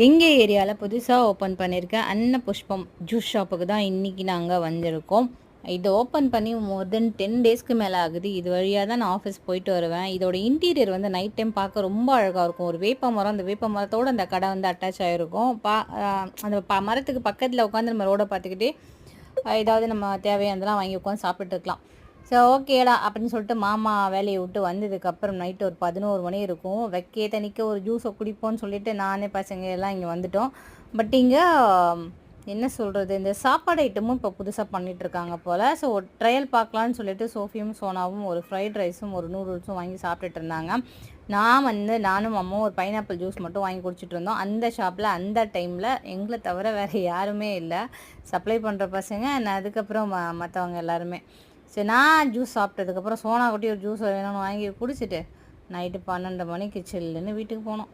எங்கள் ஏரியாவில் புதுசாக ஓப்பன் பண்ணியிருக்க அன்னபுஷ்பம் ஜூஸ் ஷாப்புக்கு தான் இன்றைக்கி நாங்கள் வந்திருக்கோம். இது ஓப்பன் பண்ணி மோர் தென் 10 டேஸ்க்கு மேலே ஆகுது. இது வழியாக தான் நான் ஆஃபீஸ் போயிட்டு வருவேன். இதோட இன்டீரியர் வந்து நைட் டைம் பார்க்க ரொம்ப அழகாக இருக்கும். ஒரு வேப்ப மரம், அந்த வேப்ப மரத்தோடு அந்த கடை வந்து அட்டாச் ஆகிருக்கும். அந்த மரத்துக்கு பக்கத்தில் உட்காந்து நம்ம ரோடை பார்த்துக்கிட்டே ஏதாவது நம்ம தேவையானதெல்லாம் வாங்கி உட்காந்து சாப்பிட்டு இருக்கலாம். ஸோ ஓகேடா அப்படின்னு சொல்லிட்டு மாமா வேலையை விட்டு வந்ததுக்கப்புறம் நைட்டு ஒரு 11 மணி இருக்கும். வெக்கையே தனிக்க ஒரு ஜூஸை குடிப்போன்னு சொல்லிட்டு நானே பசங்க எல்லாம் இங்கே வந்துட்டோம். பட் இங்கே என்ன சொல்கிறது, இந்த சாப்பாடு ஐட்டமும் இப்போ புதுசாக பண்ணிகிட்ருக்காங்க போல். ஸோ ஒரு ட்ரையல் பார்க்கலான்னு சொல்லிட்டு சோஃபியும் சோனாவும் ஒரு ஃப்ரைட் ரைஸும் ஒரு நூடுல்ஸும் வாங்கி சாப்பிட்டுட்டு இருந்தாங்க. நானும் அம்மாவும் ஒரு பைனாப்பிள் ஜூஸ் மட்டும் வாங்கி குடிச்சிட்டு இருந்தோம். அந்த ஷாப்பில் அந்த டைமில் எங்களை தவிர வேறு யாருமே இல்லை. சப்ளை பண்ணுற பசங்க அதுக்கப்புறம் மற்றவங்க எல்லாருமே. சரி, நான் ஜூஸ் சாப்பிட்டதுக்கப்புறம் சோனா குட்டி ஒரு ஜூஸ் வேணும்னு வாங்கி குடிச்சிட்டு நைட்டு 12 மணிக்கு சில்லுன்னு வீட்டுக்கு போனோம்.